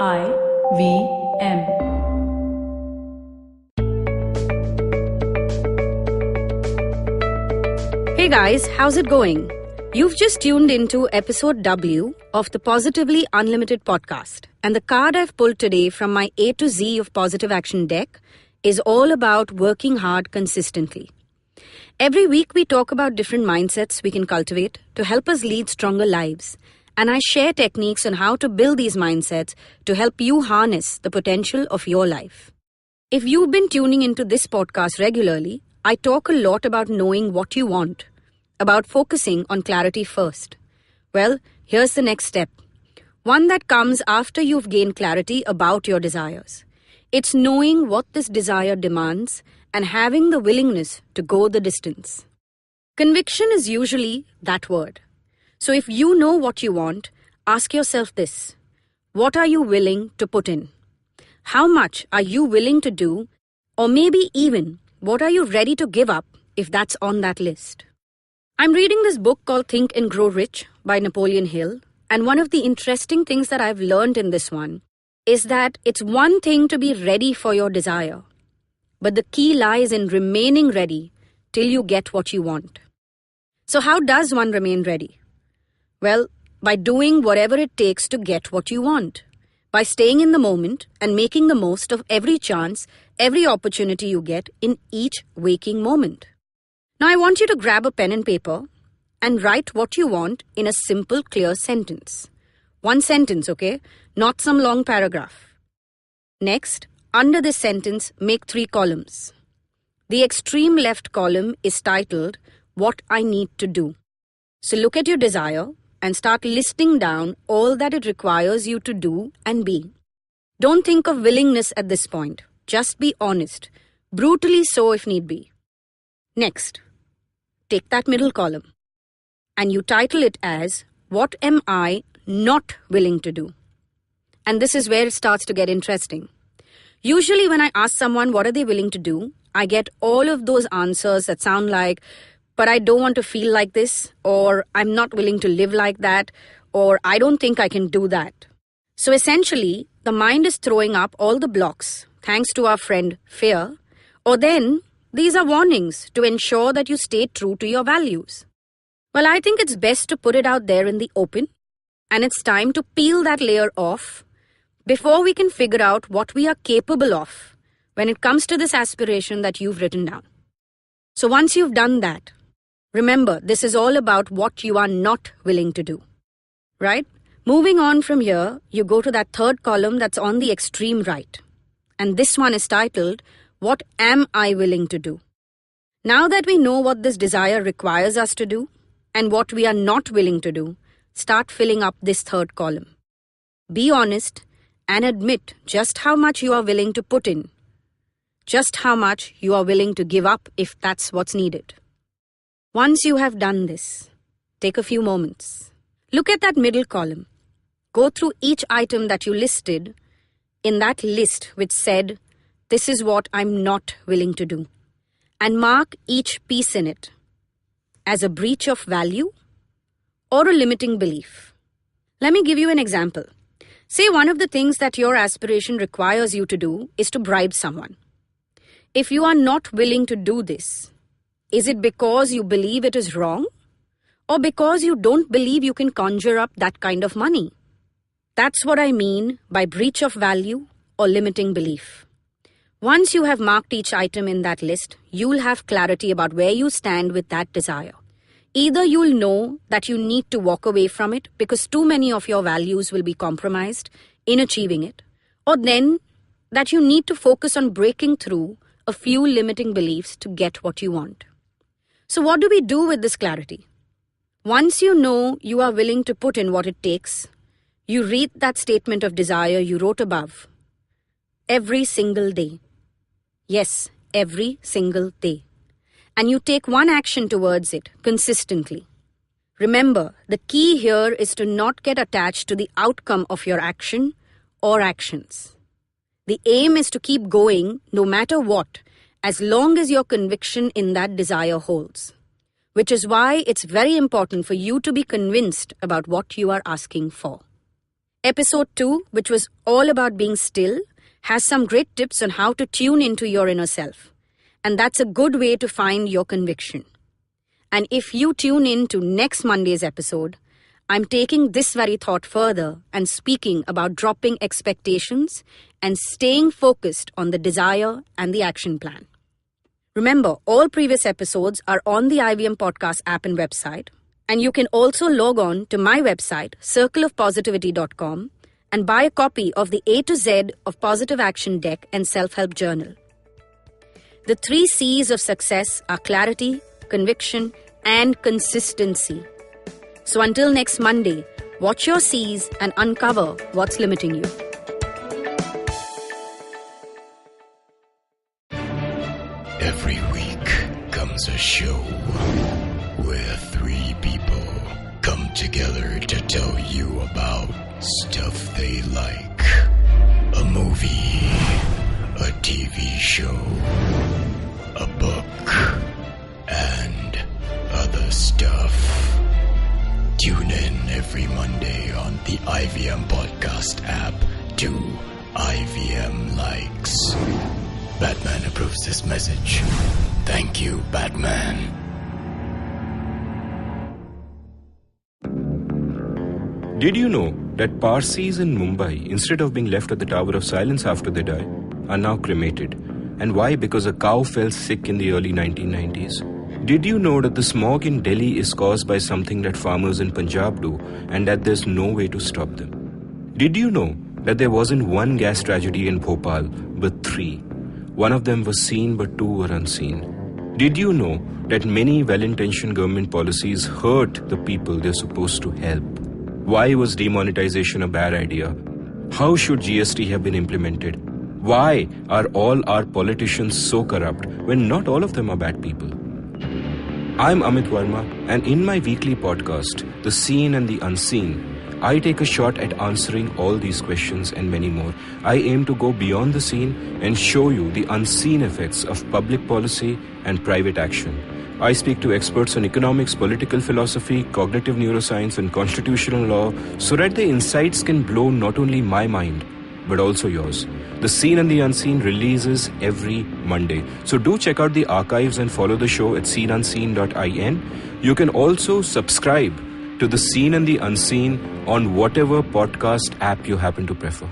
IVM. Hey guys, how's it going? You've just tuned into episode W of the Positively Unlimited podcast. And the card I've pulled today from my A to Z of Positive Action deck is all about working hard consistently. Every week we talk about different mindsets we can cultivate to help us lead stronger lives. And I share techniques on how to build these mindsets to help you harness the potential of your life. If you've been tuning into this podcast regularly, I talk a lot about knowing what you want, about focusing on clarity first. Well, here's the next step. One that comes after you've gained clarity about your desires. It's knowing what this desire demands and having the willingness to go the distance. Conviction is usually that word. So if you know what you want, ask yourself this. What are you willing to put in? How much are you willing to do? Or maybe even, what are you ready to give up if that's on that list? I'm reading this book called Think and Grow Rich by Napoleon Hill. And one of the interesting things that I've learned in this one is that it's one thing to be ready for your desire. But the key lies in remaining ready till you get what you want. So how does one remain ready? Well, by doing whatever it takes to get what you want. By staying in the moment and making the most of every chance, every opportunity you get in each waking moment. Now I want you to grab a pen and paper and write what you want in a simple, clear sentence. One sentence, okay? Not some long paragraph. Next, under this sentence, make 3 columns. The extreme left column is titled, What I Need to Do. So look at your desire and start listing down all that it requires you to do and be. Don't think of willingness at this point. Just be honest. Brutally so if need be. Next, take that middle column and you title it as, What am I not willing to do? And this is where it starts to get interesting. Usually when I ask someone what are they willing to do, I get all of those answers that sound like, but I don't want to feel like this, or I'm not willing to live like that, or I don't think I can do that. So essentially, the mind is throwing up all the blocks, thanks to our friend fear, or then these are warnings to ensure that you stay true to your values. Well, I think it's best to put it out there in the open, and it's time to peel that layer off before we can figure out what we are capable of when it comes to this aspiration that you've written down. So once you've done that, remember, this is all about what you are not willing to do, right? Moving on from here, you go to that third column that's on the extreme right. And this one is titled, What am I willing to do? Now that we know what this desire requires us to do and what we are not willing to do, start filling up this third column. Be honest and admit just how much you are willing to put in, just how much you are willing to give up if that's what's needed. Once you have done this, take a few moments. Look at that middle column. Go through each item that you listed in that list which said, this is what I'm not willing to do. And mark each piece in it as a breach of value or a limiting belief. Let me give you an example. Say one of the things that your aspiration requires you to do is to bribe someone. If you are not willing to do this, is it because you believe it is wrong? Or because you don't believe you can conjure up that kind of money? That's what I mean by breach of value or limiting belief. Once you have marked each item in that list, you'll have clarity about where you stand with that desire. Either you'll know that you need to walk away from it because too many of your values will be compromised in achieving it, or then that you need to focus on breaking through a few limiting beliefs to get what you want. So what do we do with this clarity? Once you know you are willing to put in what it takes, you read that statement of desire you wrote above every single day. Yes, every single day. And you take one action towards it consistently. Remember, the key here is to not get attached to the outcome of your action or actions. The aim is to keep going no matter what, as long as your conviction in that desire holds. Which is why it's very important for you to be convinced about what you are asking for. Episode 2, which was all about being still, has some great tips on how to tune into your inner self. And that's a good way to find your conviction. And if you tune in to next Monday's episode, I'm taking this very thought further and speaking about dropping expectations and staying focused on the desire and the action plan. Remember, all previous episodes are on the IVM Podcast app and website. And you can also log on to my website, circleofpositivity.com, and buy a copy of the A to Z of Positive Action Deck and Self-Help Journal. The 3 C's of success are clarity, conviction, and consistency. So until next Monday, watch your C's and uncover what's limiting you. Every week comes a show where 3 people come together to tell you about stuff they like. A movie, a TV show, a book, and other stuff. Tune in every Monday on the IVM Podcast app to IVM Likes. Batman approves this message. Thank you, Batman. Did you know that Parsis in Mumbai, instead of being left at the Tower of Silence after they die, are now cremated? And why? Because a cow fell sick in the early 1990s. Did you know that the smog in Delhi is caused by something that farmers in Punjab do and that there's no way to stop them? Did you know that there wasn't one gas tragedy in Bhopal, but 3? One of them was seen, but 2 were unseen. Did you know that many well-intentioned government policies hurt the people they're supposed to help? Why was demonetization a bad idea? How should GST have been implemented? Why are all our politicians so corrupt when not all of them are bad people? I'm Amit Verma, and in my weekly podcast, The Seen and the Unseen, I take a shot at answering all these questions and many more. I aim to go beyond the seen and show you the unseen effects of public policy and private action. I speak to experts on economics, political philosophy, cognitive neuroscience, and constitutional law so that the insights can blow not only my mind, but also yours. The Seen and the Unseen releases every Monday. So do check out the archives and follow the show at seenunseen.in. You can also subscribe to The Seen and the Unseen on whatever podcast app you happen to prefer.